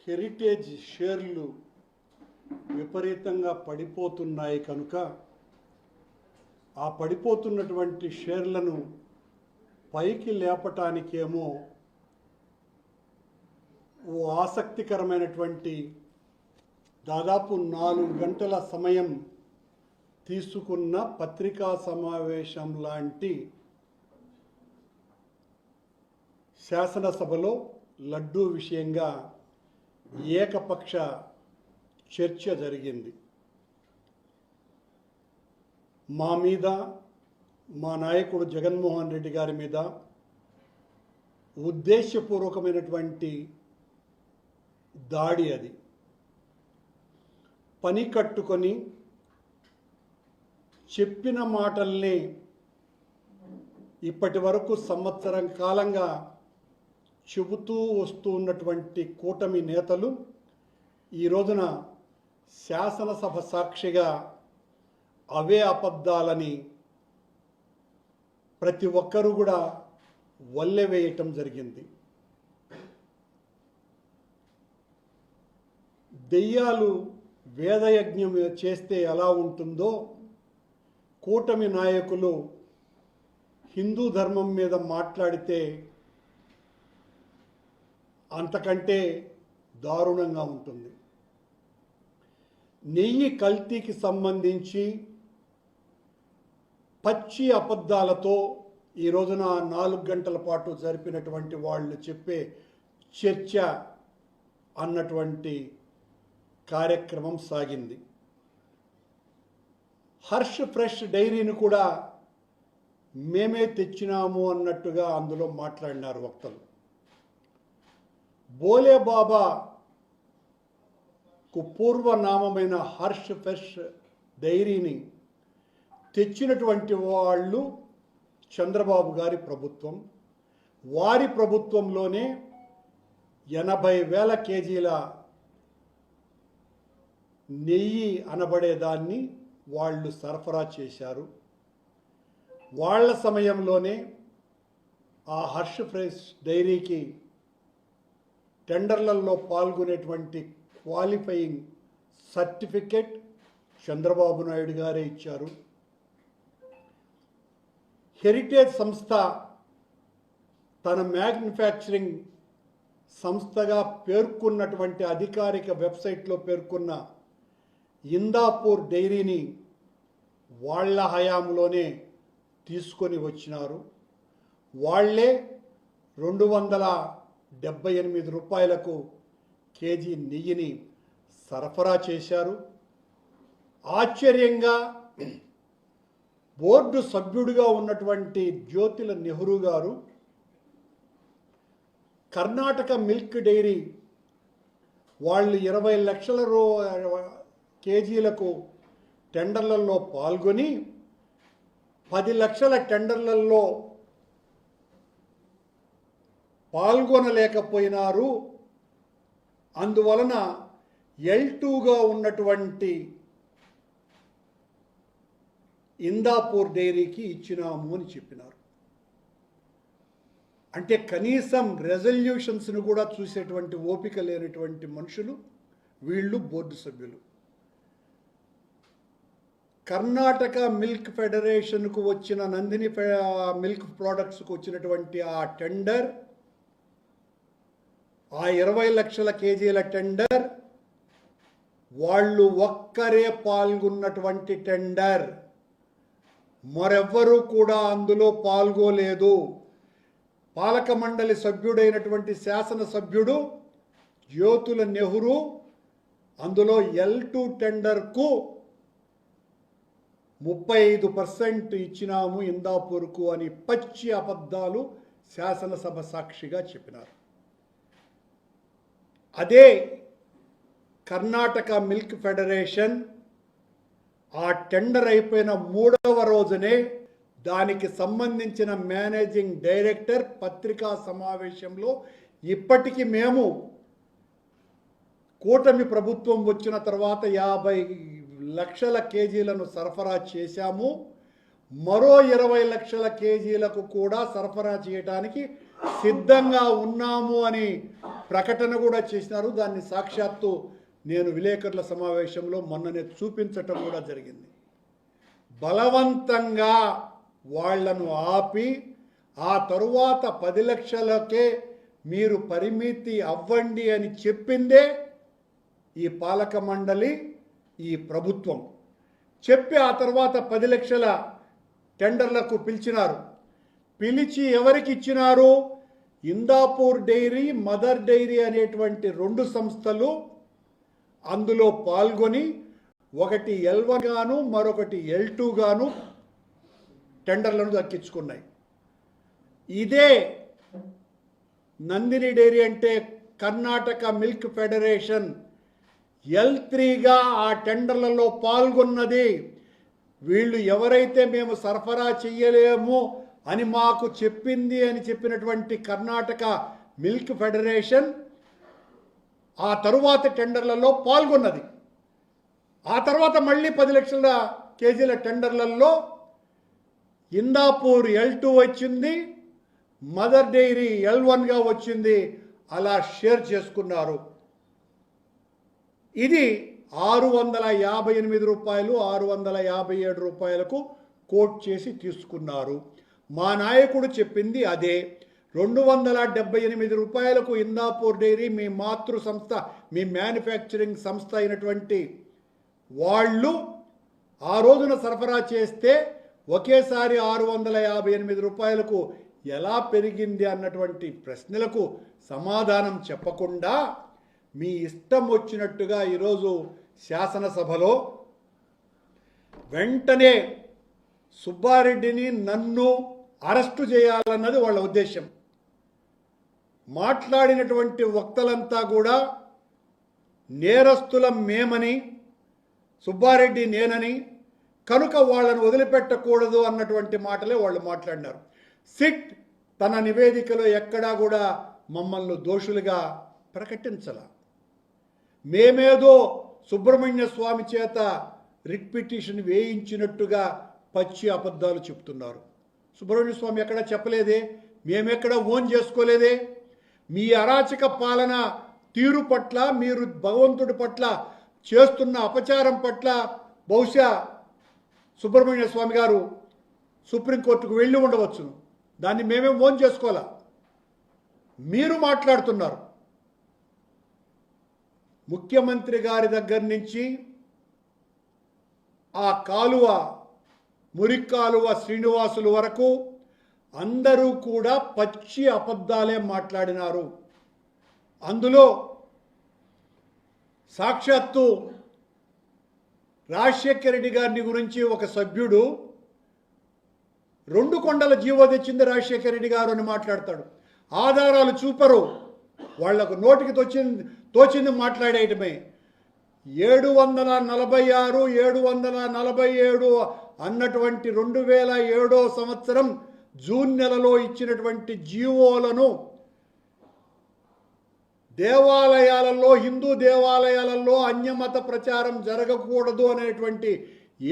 Heritage షేర్లు విపరీతంగా పడిపోతున్నాయి కనుక ఆ పడిపోతున్నటువంటి షేర్లను పైకి లేపటానికేమో ఓ ఆసక్తికరమైనటువంటి దాదాపు 4 గంటల సమయం తీసుకున్న పత్రికా సమావేశం లాంటి శాసనసభలో లడ్డూ విషయంగా ఏకపక్ష చర్చ జరిగింది. మా మీద, మా నాయకుడు జగన్మోహన్ రెడ్డి గారి మీద ఉద్దేశపూర్వకమైనటువంటి దాడి అది. పని కట్టుకొని చెప్పిన మాటల్ని ఇప్పటి వరకు సంవత్సరం కాలంగా చెబుతూ వస్తూ ఉన్నటువంటి కూటమి నేతలు ఈ రోజున శాసనసభ సాక్షిగా అవే అబద్ధాలని ప్రతి ఒక్కరూ కూడా వల్లెవేయటం జరిగింది. దెయ్యాలు వేదయజ్ఞం చేస్తే ఎలా ఉంటుందో కూటమి నాయకులు హిందూ ధర్మం మీద మాట్లాడితే అంతకంటే దారుణంగా ఉంటుంది. నెయ్యి కల్తీకి సంబంధించి పచ్చి అబద్ధాలతో ఈ రోజున 4 గంటల పాటు జరిపినటువంటి వాళ్ళు చెప్పే చర్చ అన్నటువంటి కార్యక్రమం సాగింది. హర్ష్ ఫ్రెష్ డైరీని కూడా మేమే తెచ్చినాము అన్నట్టుగా అందులో మాట్లాడినారు వక్తలు. బోలే బాబాకు పూర్వనామమైన హర్ష్ ఫ్రెష్ డైరీని తెచ్చినటువంటి వాళ్ళు చంద్రబాబు గారి ప్రభుత్వం. వారి ప్రభుత్వంలోనే 80,000 కేజీల నెయ్యి అనబడేదాన్ని వాళ్ళు సరఫరా చేశారు. వాళ్ళ సమయంలోనే ఆ హర్ష్ ఫ్రెష్ డైరీకి టెండర్లలో పాల్గొనేటువంటి క్వాలిఫైయింగ్ సర్టిఫికెట్ చంద్రబాబు నాయుడు గారే ఇచ్చారు. హెరిటేజ్ సంస్థ తన మ్యానుఫ్యాక్చరింగ్ సంస్థగా పేర్కొన్నటువంటి అధికారిక వెబ్సైట్లో పేర్కొన్న ఇందాపూర్ డైరీని వాళ్ళ హయాంలోనే తీసుకొని వచ్చినారు. వాళ్ళే 278 రూపాయలకు కేజీ నెయ్యిని సరఫరా చేశారు. ఆశ్చర్యంగా బోర్డు సభ్యుడిగా ఉన్నటువంటి జ్యోతిల నెహ్రూ గారు కర్ణాటక మిల్క్ డైరీ వాళ్ళు 20 లక్షల కేజీలకు టెండర్లలో పాల్గొని 10 లక్షల టెండర్లలో పాల్గొనలేకపోయినారు. అందువలన L2గా ఉన్నటువంటి ఇందాపూర్ డైరీకి ఇచ్చినాము అని చెప్పినారు. అంటే కనీసం రెజల్యూషన్స్ను కూడా చూసేటువంటి ఓపిక లేనటువంటి మనుషులు వీళ్ళు బోర్డు సభ్యులు. కర్ణాటక మిల్క్ ఫెడరేషన్కు వచ్చిన నందిని మిల్క్ ప్రోడక్ట్స్కు వచ్చినటువంటి ఆ టెండర్, ఆ 20 లక్షల కేజీల టెండర్ వాళ్ళు ఒక్కరే పాల్గొన్నటువంటి టెండర్. మరెవ్వరూ కూడా అందులో పాల్గొలేదు. పాలక మండలి సభ్యుడైనటువంటి శాసనసభ్యుడు జ్యోతుల నెహ్రూ అందులో L2 టెండర్కు 35% ఇచ్చినాము ఇందాపూర్కు అని పచ్చి అబద్ధాలు శాసనసభ సాక్షిగా చెప్పినారు. అదే కర్ణాటక మిల్క్ ఫెడరేషన్ ఆ టెండర్ అయిపోయిన 3వ రోజునే దానికి సంబంధించిన మేనేజింగ్ డైరెక్టర్ పత్రికా సమావేశంలో ఇప్పటికీ మేము కూటమి ప్రభుత్వం వచ్చిన తర్వాత 50 లక్షల కేజీలను సరఫరా చేశాము, మరో 20 లక్షల కేజీలకు కూడా సరఫరా చేయడానికి సిద్ధంగా ఉన్నాము అని ప్రకటన కూడా చేసినారు. దాన్ని సాక్షాత్తు నేను విలేకరుల సమావేశంలో మొన్ననే చూపించటం కూడా జరిగింది. బలవంతంగా వాళ్లను ఆపి ఆ తరువాత 10 లక్షలకే మీరు పరిమితి అవ్వండి అని చెప్పిందే ఈ పాలక మండలి, ఈ ప్రభుత్వం. చెప్పి ఆ తర్వాత 10 లక్షల టెండర్లకు పిలిచినారు. పిలిచి ఎవరికి ఇచ్చినారు? ఇందాపూర్ డైరీ, మదర్ డైరీ అనేటువంటి 2 సంస్థలు అందులో పాల్గొని ఒకటి L1 గాను మరొకటి L2 గాను టెండర్లను దక్కించుకున్నాయి. ఇదే నందిని డైరీ అంటే కర్ణాటక మిల్క్ ఫెడరేషన్ L3గా ఆ టెండర్లలో పాల్గొన్నది. వీళ్ళు ఎవరైతే మేము సరఫరా చెయ్యలేము అని మాకు చెప్పింది అని చెప్పినటువంటి కర్ణాటక మిల్క్ ఫెడరేషన్ ఆ తరువాత టెండర్లలో పాల్గొన్నది. ఆ తర్వాత మళ్ళీ 10 లక్షల కేజీల టెండర్లలో ఇందాపూర్ L2 వచ్చింది, మదర్ డైరీ L1గా వచ్చింది. అలా షేర్ చేసుకున్నారు. ఇది 658 రూపాయలు 657 రూపాయలకు కోట్ చేసి తీసుకున్నారు. మా నాయకుడు చెప్పింది అదే. 278 రూపాయలకు ఇందాపూర్ డైరీ మీ మాతృ సంస్థ, మీ మ్యానుఫ్యాక్చరింగ్ సంస్థ అయినటువంటి వాళ్ళు ఆ రోజున సరఫరా చేస్తే ఒకేసారి 658 రూపాయలకు ఎలా పెరిగింది అన్నటువంటి ప్రశ్నలకు సమాధానం చెప్పకుండా మీ ఇష్టం వచ్చినట్టుగా ఈరోజు శాసనసభలో వెంటనే సుబ్బారెడ్డిని, నన్ను అరెస్టు చేయాలన్నది వాళ్ళ ఉద్దేశం. మాట్లాడినటువంటి వక్తలంతా కూడా నేరస్తులం మేమని, సుబ్బారెడ్డి నేనని, కనుక వాళ్ళను వదిలిపెట్టకూడదు అన్నటువంటి మాటలే వాళ్ళు మాట్లాడినారు. సిట్ తన నివేదికలో ఎక్కడా కూడా మమ్మల్ని దోషులుగా ప్రకటించాల. మేమేదో సుబ్రహ్మణ్య స్వామి చేత రిట్ పిటిషన్ వేయించినట్టుగా పచ్చి అబద్ధాలు చెప్తున్నారు. సుబ్రహ్మణ్య స్వామి ఎక్కడా చెప్పలేదే, మేమెక్కడా ఓన్ చేసుకోలేదే. మీ అరాచక పాలన తీరు పట్ల, మీరు భగవంతుడి పట్ల చేస్తున్న అపచారం పట్ల బహుశా సుబ్రహ్మణ్య స్వామి గారు సుప్రీంకోర్టుకు వెళ్ళి ఉండవచ్చును. దాన్ని మేమేం ఓన్ చేసుకోవాలా. మీరు మాట్లాడుతున్నారు. ముఖ్యమంత్రి గారి దగ్గర నుంచి ఆ కాలువ, మురిక్కాలువ శ్రీనివాసులు వరకు అందరూ కూడా పచ్చి అబద్ధాలే మాట్లాడినారు. అందులో సాక్షాత్తు రాజశేఖర రెడ్డి గారిని గురించి ఒక సభ్యుడు 2 కొండల జీవో తెచ్చింది రాజశేఖర రెడ్డి గారు అని మాట్లాడతాడు. ఆధారాలు చూపరు. వాళ్లకు నోటికి తోచింది మాట్లాడేయటమే. 746, 747 అన్నటువంటి 2007 సంవత్సరం జూన్ నెలలో ఇచ్చినటువంటి జీవోలను దేవాలయాలలో, హిందూ దేవాలయాలలో అన్యమత ప్రచారం జరగకూడదు అనేటువంటి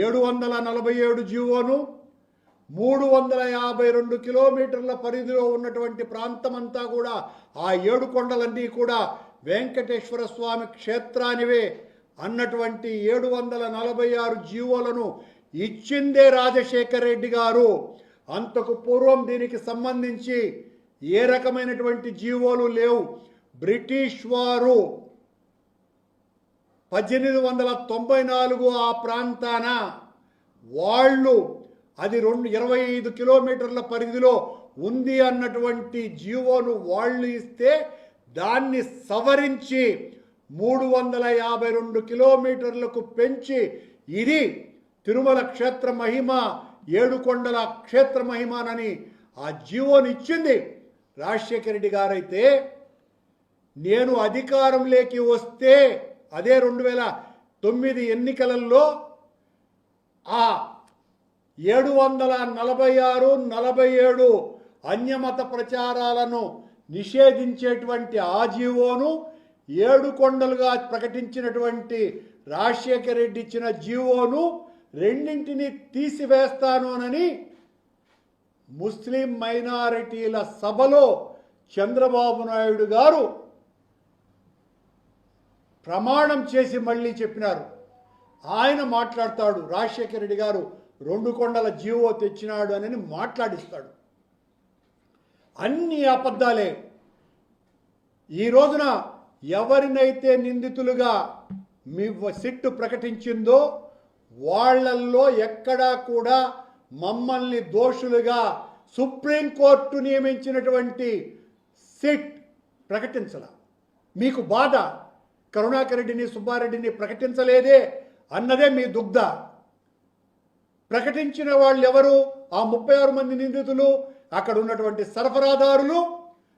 747 జీవోను 352 కిలోమీటర్ల పరిధిలో ఉన్నటువంటి ప్రాంతమంతా కూడా, ఆ 7 కొండలన్నీ కూడా వెంకటేశ్వర స్వామి క్షేత్రానివే అన్నటువంటి 746 జీవోలను ఇచ్చిందే రాజశేఖర రెడ్డి గారు. అంతకు పూర్వం దీనికి సంబంధించి ఏ రకమైనటువంటి జీవోలు లేవు. బ్రిటిష్ వారు 1894 ఆ ప్రాంతాన వాళ్ళు అది 25 కిలోమీటర్ల పరిధిలో ఉంది అన్నటువంటి జీవోను వాళ్ళు ఇస్తే దాన్ని సవరించి 352 కిలోమీటర్లకు పెంచి ఇది తిరుమల క్షేత్ర మహిమ, 7 కొండల క్షేత్ర మహిమనని ఆ జీవోను ఇచ్చింది రాజశేఖర రెడ్డి గారైతే, నేను అధికారంలోకి వస్తే అదే 2009 ఎన్నికలలో ఆ 746, 47 అన్యమత ప్రచారాలను నిషేధించేటువంటి ఆ జీవోను 7 కొండలుగా ప్రకటించినటువంటి రాజశేఖర రెడ్డి ఇచ్చిన జీవోను రెండింటిని తీసివేస్తాను అని ముస్లిం మైనారిటీల సభలో చంద్రబాబు నాయుడు గారు ప్రమాణం చేసి మళ్ళీ చెప్పినారు. ఆయన మాట్లాడతాడు, రాజశేఖర రెడ్డి గారు 2 కొండల జీవో తెచ్చినాడు అని మాట్లాడిస్తాడు. అన్ని అబద్ధాలే. ఈ రోజున ఎవరినైతే నిందితులుగా మీ సిట్ ప్రకటించిందో వాళ్ళల్లో ఎక్కడా కూడా మమ్మల్ని దోషులుగా సుప్రీంకోర్టు నియమించినటువంటి సిట్ ప్రకటించాల. మీకు బాధ కరుణాకర్ రెడ్డిని, సుబ్బారెడ్డిని ప్రకటించలేదే అన్నదే మీ దుగ్ధ. ప్రకటించిన వాళ్ళు ఎవరు? ఆ 36 మంది నిందితులు, అక్కడ ఉన్నటువంటి సరఫరాదారులు,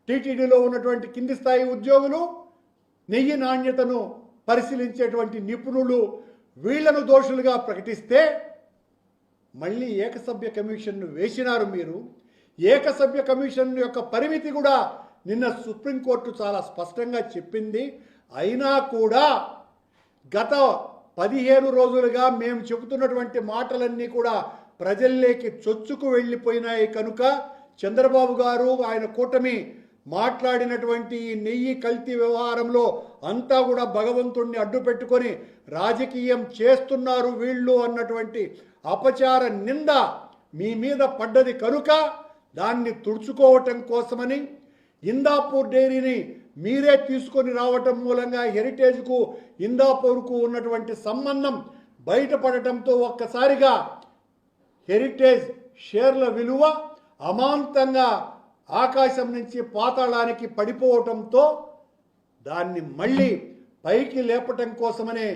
టీటీడీలో ఉన్నటువంటి కింది స్థాయి ఉద్యోగులు, నెయ్యి నాణ్యతను పరిశీలించేటువంటి నిపుణులు, వీళ్లను దోషులుగా ప్రకటిస్తే మళ్ళీ ఏకసభ్య కమిషన్ను వేసినారు మీరు. ఏకసభ్య కమిషన్ యొక్క పరిమితి కూడా నిన్న సుప్రీంకోర్టు చాలా స్పష్టంగా చెప్పింది. అయినా కూడా గత 15 రోజులుగా మేము చెబుతున్నటువంటి మాటలన్నీ కూడా ప్రజల్లోకి చొచ్చుకు వెళ్ళిపోయినాయి. కనుక చంద్రబాబు గారు, ఆయన కూటమి మాట్లాడినటువంటి ఈ నెయ్యి కల్తీ వ్యవహారంలో అంతా కూడా భగవంతుణ్ణి అడ్డు పెట్టుకొని రాజకీయం చేస్తున్నారు వీళ్ళు అన్నటువంటి అపచార నింద మీ మీద పడ్డది. కనుక దాన్ని తుడుచుకోవటం కోసమని ఇందాపూర్ డైరీని మీరే తీసుకొని రావటం మూలంగా హెరిటేజ్కు ఇందాపూర్కు ఉన్నటువంటి సంబంధం బయటపడటంతో ఒక్కసారిగా హెరిటేజ్ షేర్ల విలువ అమాంతంగా ఆకాశం నుంచి పాతాళానికి పడిపోవటంతో దాన్ని మళ్ళీ పైకి లేపటం కోసమనే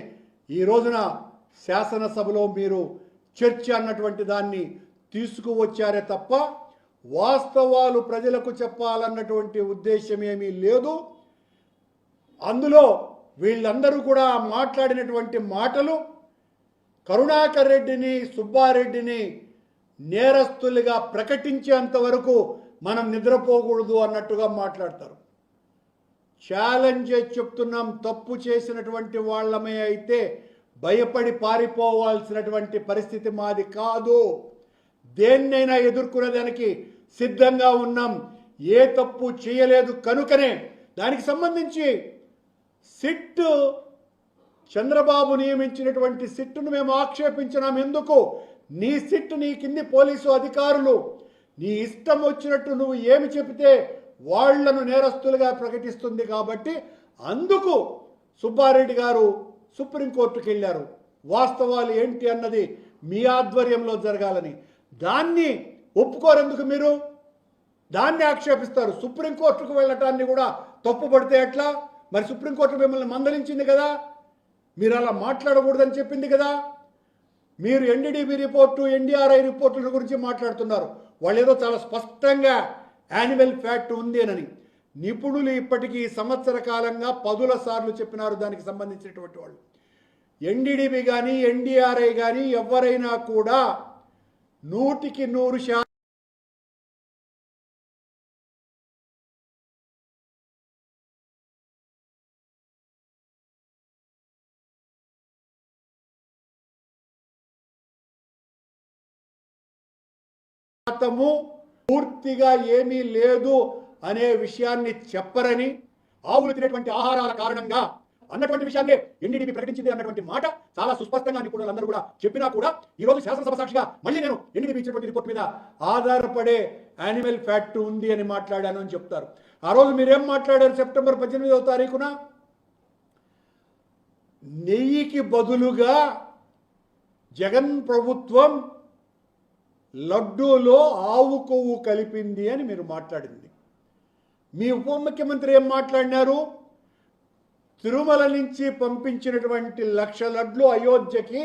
ఈ రోజున శాసనసభలో మీరు చర్చ అన్నటువంటి దాన్ని తీసుకువచ్చారే తప్ప వాస్తవాలు ప్రజలకు చెప్పాలన్నటువంటి ఉద్దేశం ఏమీ లేదు. అందులో వీళ్ళందరూ కూడా మాట్లాడినటువంటి మాటలు కరుణాకర్ రెడ్డిని, సుబ్బారెడ్డిని నేరస్తులుగా ప్రకటించేంత వరకు మనం నిద్రపోకూడదు అన్నట్టుగా మాట్లాడతారు. ఛాలెంజ్ చెప్తున్నాం, తప్పు చేసినటువంటి వాళ్ళమే అయితే భయపడి పారిపోవాల్సినటువంటి పరిస్థితి మాది కాదు. దేన్నైనా ఎదుర్కొనేదానికి సిద్ధంగా ఉన్నాం. ఏ తప్పు చేయలేదు కనుకనే దానికి సంబంధించి సిట్, చంద్రబాబు నియమించినటువంటి సిట్టును మేము ఆక్షేపించినాం. ఎందుకు? నీ సిట్, నీ కింది పోలీసు అధికారులు నీ ఇష్టం వచ్చినట్టు నువ్వు ఏమి చెబితే వాళ్లను నేరస్తులుగా ప్రకటిస్తుంది. కాబట్టి అందుకు సుబ్బారెడ్డి గారు సుప్రీంకోర్టుకు వెళ్ళారు. వాస్తవాలు ఏంటి అన్నది మీ ఆధ్వర్యంలో జరగాలని. దాన్ని ఒప్పుకోరెందుకు మీరు? దాన్ని ఆక్షేపిస్తారు. సుప్రీంకోర్టుకు వెళ్ళటాన్ని కూడా తప్పుపడితే ఎట్లా? మరి సుప్రీంకోర్టు మిమ్మల్ని మందలించింది కదా, మీరు అలా మాట్లాడకూడదని చెప్పింది కదా. మీరు ఎన్డీడీబీ రిపోర్టు, ఎన్డీఆర్ఐ రిపోర్టుల గురించి మాట్లాడుతున్నారు. వాళ్ళు ఏదో చాలా స్పష్టంగా యాన్యువల్ ఫ్యాక్ట్ ఉంది అని నిపుణులు ఇప్పటికీ సంవత్సర కాలంగా 10 సార్లు చెప్పినారు. దానికి సంబంధించినటువంటి వాళ్ళు ఎన్డీడీబీ కానీ ఎన్డీఆర్ఐ కానీ ఎవరైనా కూడా 100కి 100% పూర్తిగా ఏమీ లేదు అనే విషయాన్ని చెప్పరని, ఆవులు తినేటువంటి ఆహారాల కారణంగా అన్నటువంటి విషయాన్ని ఎన్డీడీబీ ప్రకటించింది అన్నటువంటి మాట చాలా సుస్పష్టంగా నిపుణులందరూ కూడా చెప్పినా కూడా ఈ రోజు శాసనసభ సాక్షిగా మళ్ళీ నేను ఎన్డీడీబీ ఇచ్చినటువంటి రిపోర్ట్ మీద ఆధారపడే యానిమల్ ఫ్యాక్ట్ ఉంది అని మాట్లాడాను అని చెప్తారు. ఆ రోజు మీరేం మాట్లాడారు? సెప్టెంబర్ 18వ తారీఖున నెయ్యికి బదులుగా జగన్ ప్రభుత్వం లడ్డూలో ఆవు కొవ్వు కలిపింది అని మీరు మాట్లాడింది. మీ ఉప ముఖ్యమంత్రి ఏం మాట్లాడినారు? తిరుమల నుంచి పంపించినటువంటి 1,00,000 లడ్లు అయోధ్యకి,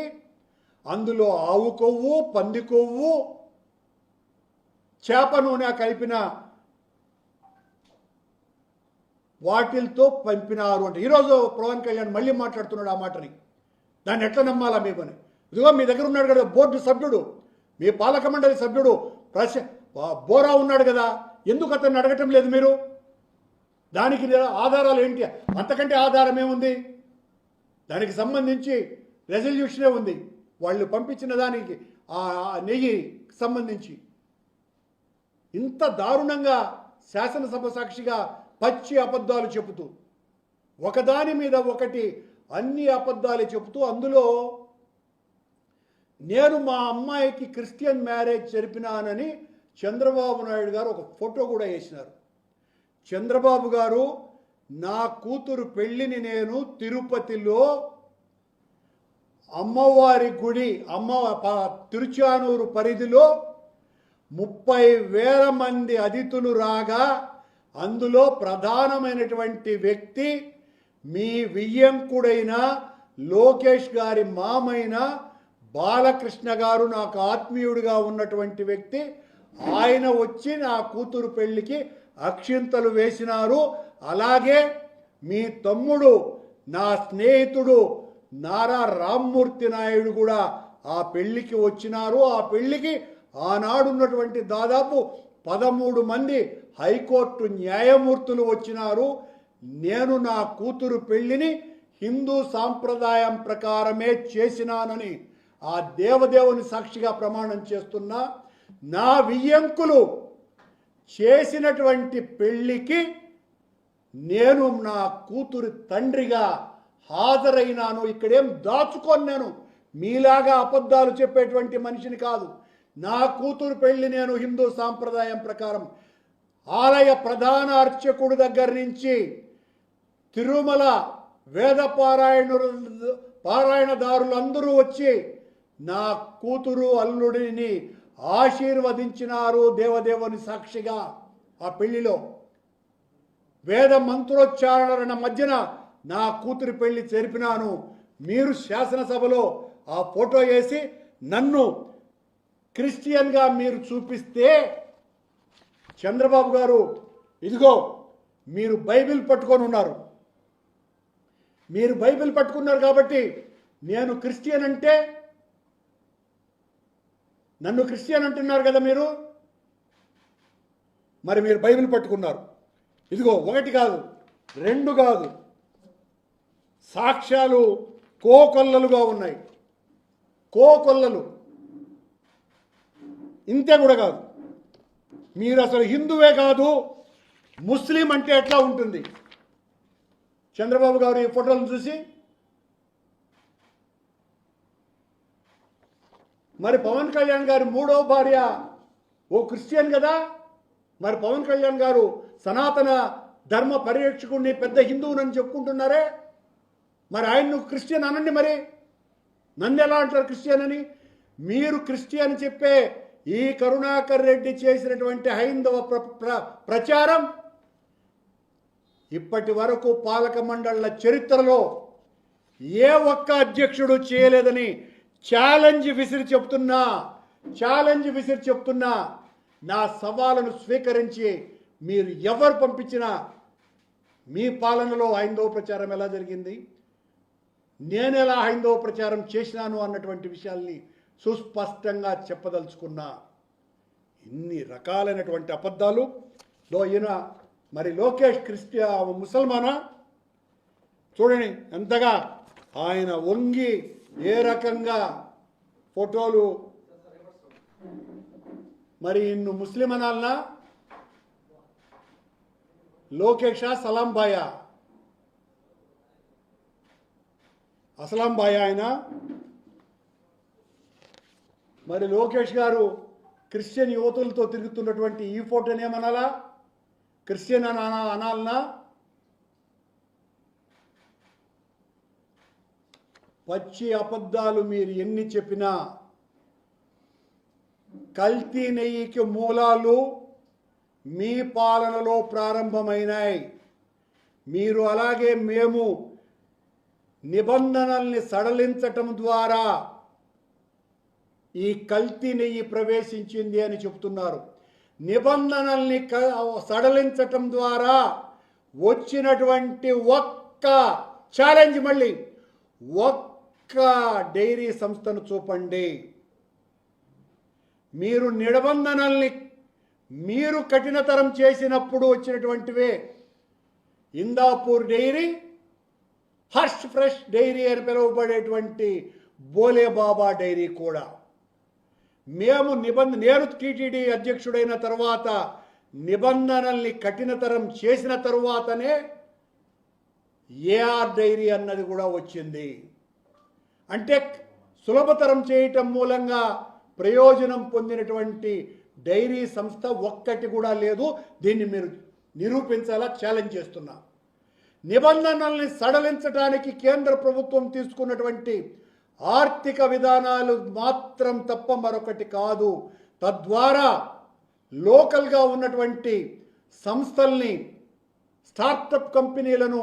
అందులో ఆవు కొవ్వు, పంది కొవ్వు, చేప నూనె కలిపిన వాటిల్తో పంపినారు అంటే ఈరోజు పవన్ కళ్యాణ్ మళ్ళీ మాట్లాడుతున్నాడు ఆ మాటని. దాన్ని ఎట్లా నమ్మాలా మేమని? ఇదిగో మీ దగ్గర ఉన్నాడు కదా బోర్డు సభ్యుడు, మీ పాలక మండలి సభ్యుడు బోరా ఉన్నాడు కదా, ఎందుకు అతన్ని అడగటం లేదు మీరు? దానికి ఆధారాలు ఏంటి? అంతకంటే ఆధారం ఏముంది? దానికి సంబంధించి రెజల్యూషనే ఉంది. వాళ్ళు పంపించిన దానికి ఆ నెయ్యి సంబంధించి ఇంత దారుణంగా శాసనసభ సాక్షిగా పచ్చి అబద్ధాలు చెబుతూ ఒకదాని మీద ఒకటి అన్ని అబద్ధాలు చెబుతూ అందులో నేను మా అమ్మాయికి క్రిస్టియన్ మ్యారేజ్ జరిపినానని చంద్రబాబు నాయుడు గారు ఒక ఫోటో కూడా వేసినారు. చంద్రబాబు గారు, నా కూతురు పెళ్ళిని నేను తిరుపతిలో అమ్మవారి గుడి తిరుచానూరు పరిధిలో 30,000 మంది అతిథులు రాగా అందులో ప్రధానమైనటువంటి వ్యక్తి మీ వియ్యంకుడైన లోకేష్ గారి మామైన బాలకృష్ణ గారు, నాకు ఆత్మీయుడిగా ఉన్నటువంటి వ్యక్తి. ఆయన వచ్చి నా కూతురు పెళ్లికి అక్షింతలు వేసినారు. అలాగే మీ తమ్ముడు, నా స్నేహితుడు నారా రామ్మూర్తి నాయుడు కూడా ఆ పెళ్లికి వచ్చినారు. ఆ పెళ్లికి ఆనాడున్నటువంటి దాదాపు 13 మంది హైకోర్టు న్యాయమూర్తులు వచ్చినారు. నేను నా కూతురు పెళ్లిని హిందూ సాంప్రదాయం ప్రకారమే చేసినానని ఆ దేవదేవుని సాక్షిగా ప్రమాణం చేస్తున్నా. నా వియ్యంకులు చేసినటువంటి పెళ్లికి నేను నా కూతురు తండ్రిగా హాజరైనాను. ఇక్కడేం దాచుకొని నేను మీలాగా అబద్ధాలు చెప్పేటువంటి మనిషిని కాదు. నా కూతురు పెళ్లి నేను హిందూ సాంప్రదాయం ప్రకారం ఆలయ ప్రధాన అర్చకుడి దగ్గర నుంచి తిరుమల వేద పారాయణదారులందరూ వచ్చి నా కూతురు అల్లుడిని ఆశీర్వదించినారు దేవదేవుని సాక్షిగా. ఆ పెళ్లిలో వేద మంత్రోచ్చారణ మధ్యన నా కూతురి పెళ్లి జరిపినాను. మీరు శాసనసభలో ఆ ఫోటో వేసి నన్ను క్రిస్టియన్గా మీరు చూపిస్తే, చంద్రబాబు గారు ఇదిగో మీరు బైబిల్ పట్టుకొని ఉన్నారు, మీరు బైబిల్ పట్టుకున్నారు కాబట్టి నేను క్రిస్టియన్ అంటే, నన్ను క్రిస్టియన్ అంటున్నారు కదా మీరు, మరి మీరు బైబిల్ పట్టుకున్నారు. ఇదిగో 1 కాదు 2 కాదు, సాక్ష్యాలు కోకొల్లలుగా ఉన్నాయి. కోకొల్లలు. ఇంతే కూడా కాదు, మీరు అసలు హిందువే కాదు ముస్లిం అంటే ఎట్లా ఉంటుంది? చంద్రబాబు గారు ఈ ఫోటోలను చూసి మరి పవన్ కళ్యాణ్ గారి 3వ భార్య ఓ క్రిస్టియన్ కదా, మరి పవన్ కళ్యాణ్ గారు సనాతన ధర్మ పరిరక్షకుడిని పెద్ద హిందువునని చెప్పుకుంటున్నారే, మరి ఆయన్ను క్రిస్టియన్ అనండి. మరి నన్ను ఎలా అంటారు క్రిస్టియన్ అని? మీరు క్రిస్టియన్ చెప్పే ఈ కరుణాకర్ రెడ్డి చేసినటువంటి హైందవ ప్రచారం ఇప్పటి వరకు పాలక మండళ్ల చరిత్రలో ఏ ఒక్క అధ్యక్షుడు చేయలేదని ఛాలెంజ్ విసిరి చెప్తున్నా. నా సవాలును స్వీకరించి మీరు ఎవరు పంపించినా మీ పాలనలో హైందవ ప్రచారం ఎలా జరిగింది, నేను ఎలా హైందవ ప్రచారం చేసినాను అన్నటువంటి విషయాల్ని సుస్పష్టంగా చెప్పదలుచుకున్నా. ఇన్ని రకాలైనటువంటి అబద్ధాలు ఈయన మరి లోకేష్ ముసల్మానా చూడండి ఎంతగా ఆయన వంగి ఏ రకంగా ఫోటోలు. మరి ఇన్ను ముస్లిం అనాలనా? లోకేషా సలాం బాయా? అసలాం బాయా ఆయన. మరి లోకేష్ గారు క్రిస్టియన్ యువతులతో తిరుగుతున్నటువంటి ఈ ఫోటోని ఏమనాలా? క్రిస్టియన్ అనాలనా? పచ్చి అబద్ధాలు మీరు ఎన్ని చెప్పినా కల్తీ నెయ్యికి మూలాలు మీ పాలనలో ప్రారంభమైనాయి. మీరు అలాగే మేము నిబంధనల్ని సడలించటం ద్వారా ఈ కల్తీ నెయ్యి ప్రవేశించింది అని చెప్తున్నారు. నిబంధనల్ని సడలించటం ద్వారా వచ్చినటువంటి ఒక్క ఛాలెంజ్, మళ్ళీ ఒక్క డైరీ సంస్థను చూపండి. మీరు నిబంధనల్ని మీరు కఠినతరం చేసినప్పుడు వచ్చినటువంటివే Indapur Dairy, Harsh Fresh Dairy అని పిలువబడేటువంటి బోలే బాబా డైరీ కూడా. నేను టీటీడీ అధ్యక్షుడైన తర్వాత నిబంధనల్ని కఠినతరం చేసిన తరువాతనే ఏఆర్ డైరీ అన్నది కూడా వచ్చింది. అంటే సులభతరం చేయటం మూలంగా ప్రయోజనం పొందినటువంటి డైరీ సంస్థ ఒక్కటి కూడా లేదు. దీన్ని మీరు నిరూపించాలా ఛాలెంజ్ చేస్తున్నా. నిబంధనల్ని సడలించడానికి కేంద్ర ప్రభుత్వం తీసుకున్నటువంటి ఆర్థిక విధానాలు మాత్రం తప్ప మరొకటి కాదు. తద్వారా లోకల్గా ఉన్నటువంటి సంస్థల్ని, స్టార్టప్ కంపెనీలను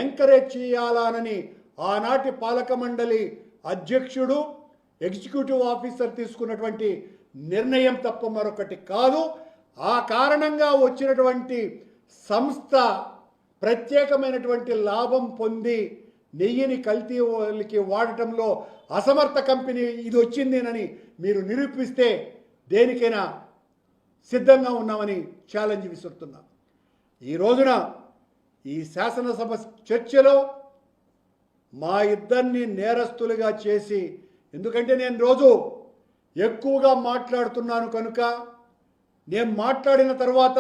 ఎంకరేజ్ చేయాలని ఆనాటి పాలక మండలి అధ్యక్షుడు, ఎగ్జిక్యూటివ్ ఆఫీసర్ తీసుకున్నటువంటి నిర్ణయం తప్ప మరొకటి కాదు. ఆ కారణంగా వచ్చినటువంటి సంస్థ ప్రత్యేకమైనటువంటి లాభం పొంది నెయ్యిని కల్తీకి వాడటంలో అసమర్థ కంపెనీ ఇది వచ్చిందేనని మీరు నిరూపిస్తే దేనికైనా సిద్ధంగా ఉన్నామని ఛాలెంజ్ విసురుతున్నాం. ఈ రోజున ఈ శాసనసభ చర్చలో మా ఇద్దరిని నేరస్తులుగా చేసి, ఎందుకంటే నేను రోజు ఎక్కువగా మాట్లాడుతున్నాను కనుక నేను మాట్లాడిన తర్వాత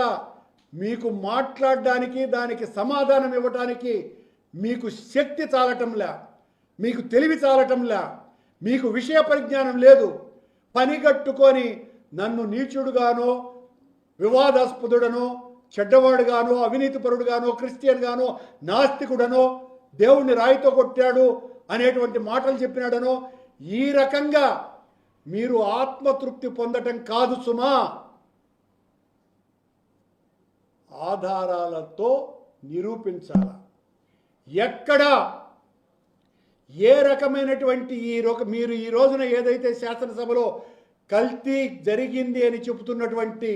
మీకు మాట్లాడడానికి, దానికి సమాధానం ఇవ్వడానికి మీకు శక్తి చాలటంలా, మీకు తెలివి చాలటంలా, మీకు విషయ పరిజ్ఞానం లేదు. పనిగట్టుకొని నన్ను నీచుడుగానో, వివాదాస్పదుడనో, చెడ్డవాడుగానో, అవినీతిపరుడుగానో, క్రిస్టియన్గానో, నాస్తికుడనో, దేవుణ్ణి రాయితో కొట్టాడు అనేటువంటి మాటలు చెప్పినాడనో ఈ రకంగా మీరు ఆత్మతృప్తి పొందటం కాదు సుమా, ఆధారాలతో నిరూపించాల. ఎక్కడ ఏ రకమైనటువంటి మీరు ఈ రోజున ఏదైతే శాసనసభలో కల్తీ జరిగింది అని చెబుతున్నటువంటి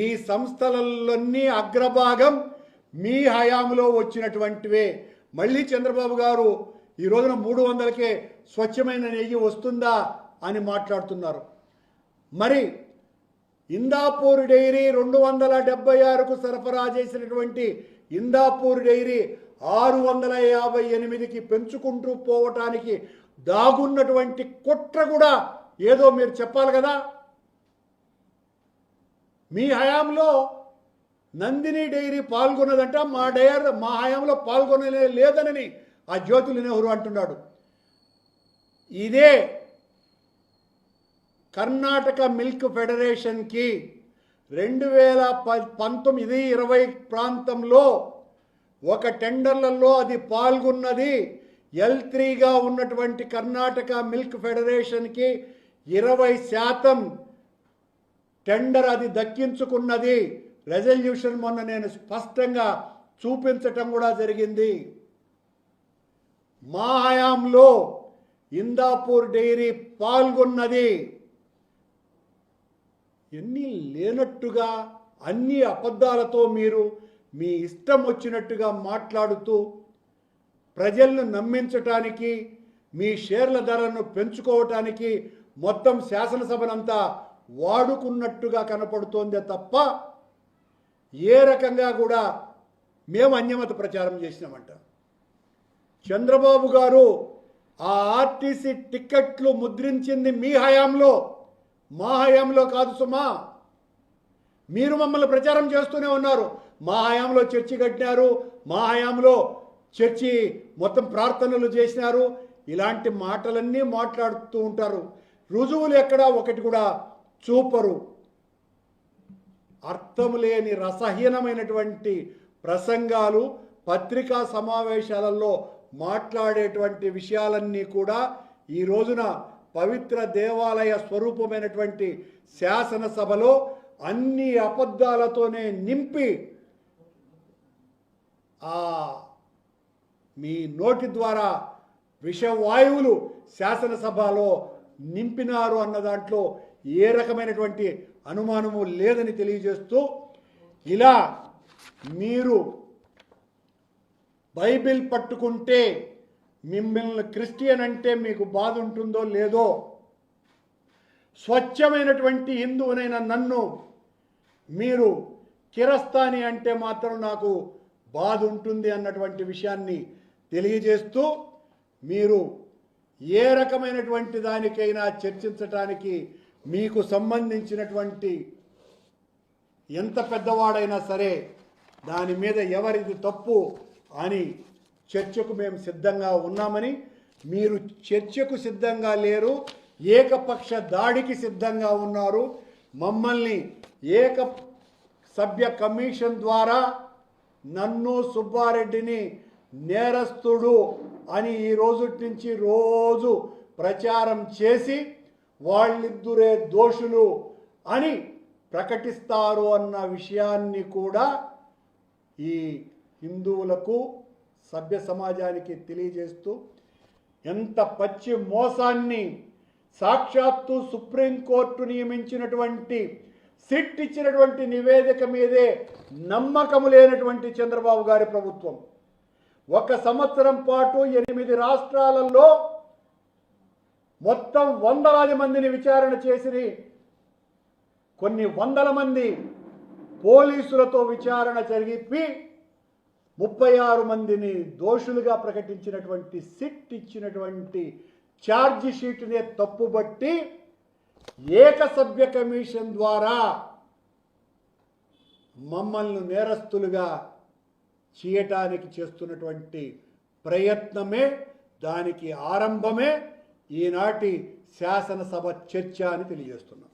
ఈ సంస్థలన్నీ అగ్రభాగం మీ హయాంలో వచ్చినటువంటివే. మళ్ళీ చంద్రబాబు గారు ఈ రోజున 300కే స్వచ్ఛమైన నెయ్యి వస్తుందా అని మాట్లాడుతున్నారు. మరి ఇందాపూర్ డైరీ 276కు సరఫరా చేసినటువంటి ఇందాపూర్ డైరీ 658కి పెంచుకుంటూ పోవటానికి దాగున్నటువంటి కుట్ర కూడా ఏదో మీరు చెప్పాలి కదా. మీ హయాంలో నందిని డైరీ పాల్గొన్నదంట, మా హయాంలో పాల్గొనలే లేదని ఆ జ్యోతుల నెహ్రూ అంటున్నాడు. ఇదే కర్ణాటక మిల్క్ ఫెడరేషన్కి 2019-20 ప్రాంతంలో ఒక టెండర్లలో అది పాల్గొన్నది. L3గా ఉన్నటువంటి కర్ణాటక మిల్క్ ఫెడరేషన్కి 20% టెండర్ అది దక్కించుకున్నది. రెజల్యూషన్ మొన్న నేను స్పష్టంగా చూపించటం కూడా జరిగింది. మా హయాంలో ఇందాపూర్ డైరీ పాల్గొన్నది. ఎన్ని లేనట్టుగా అన్ని అబద్ధాలతో మీరు మీ ఇష్టం వచ్చినట్టుగా మాట్లాడుతూ ప్రజలను నమ్మించటానికి, మీ షేర్ల ధరను పెంచుకోవటానికి మొత్తం శాసనసభనంతా వాడుకున్నట్టుగా కనపడుతోందే తప్ప ఏ రకంగా కూడా మేము అన్యమత ప్రచారం చేసినామంట. చంద్రబాబు గారు ఆ ఆర్టీసీ టిక్కెట్లు ముద్రించింది మీ హయాంలో, మా హయాంలో కాదు సుమా. మీరు మమ్మల్ని ప్రచారం చేస్తూనే ఉన్నారు. మా హయాంలో చర్చి కట్టినారు, మా హయాంలో చర్చి మొత్తం ప్రార్థనలు చేసినారు, ఇలాంటి మాటలన్నీ మాట్లాడుతూ ఉంటారు. రుజువులు ఎక్కడా ఒకటి కూడా చూపరు. అర్థం లేని రసహీనమైనటువంటి ప్రసంగాలు, పత్రికా సమావేశాలలో మాట్లాడేటువంటి విషయాలన్నీ కూడా ఈ రోజున పవిత్ర దేవాలయ స్వరూపమైనటువంటి శాసనసభలో అన్ని అబద్ధాలతోనే నింపి మీ నోటి ద్వారా విషవాయువులు శాసనసభలో నింపినారు అన్న దాంట్లో ఏ రకమైనటువంటి అనుమానము లేదని తెలియజేస్తూ, ఇలా మీరు బైబిల్ పట్టుకుంటే మిమ్మల్ని క్రిస్టియన్ అంటే మీకు బాధ ఉంటుందో లేదో, స్వచ్ఛమైనటువంటి హిందువునైన నన్ను మీరు కిరస్తాని అంటే మాత్రం నాకు బాధ ఉంటుంది అన్నటువంటి విషయాన్ని తెలియజేస్తూ, మీరు ఏ రకమైనటువంటి దానికైనా చర్చించటానికి మీకు సంబంధించినటువంటి ఎంత పెద్దవాడైనా సరే దాని మీద ఎవరిది తప్పు అని చర్చకు మేము సిద్ధంగా ఉన్నామని, మీరు చర్చకు సిద్ధంగా లేరు, ఏకపక్ష దాడికి సిద్ధంగా ఉన్నారు. మమ్మల్ని ఏక సభ్య కమిషన్ ద్వారా నన్ను సుబ్బారెడ్డిని నేరస్తుడు అని ఈ రోజు నుంచి రోజు ప్రచారం చేసి వాళ్ళిద్దరే దోషులు అని ప్రకటిస్తారు అన్న విషయాన్ని కూడా ఈ హిందువులకు సభ్య సమాజానికి తెలియజేస్తూ, ఎంత పచ్చి మోసాన్ని సాక్షాత్తు సుప్రీంకోర్టు నియమించినటువంటి సిట్ ఇచ్చినటువంటి నివేదిక మీదే నమ్మకం లేనటువంటి చంద్రబాబు గారి ప్రభుత్వం 1 సంవత్సరం పాటు 8 రాష్ట్రాలలో మొత్తం వందలాది మందిని విచారణ చేసి కొన్ని వందల మంది పోలీసులతో విచారణ జరిపి 36 మందిని దోషులుగా ప్రకటించినటువంటి సిట్ ఇచ్చినటువంటి ఛార్జ్ షీట్నే తప్పుబట్టి ఏకసభ్య కమిషన్ ద్వారా మమ్మల్ని నేరస్తులుగా చేయటానికి చేస్తున్నటువంటి ప్రయత్నమే, దానికి ఆరంభమే ఈనాటి శాసనసభ చర్చ అని తెలియజేస్తున్నాం.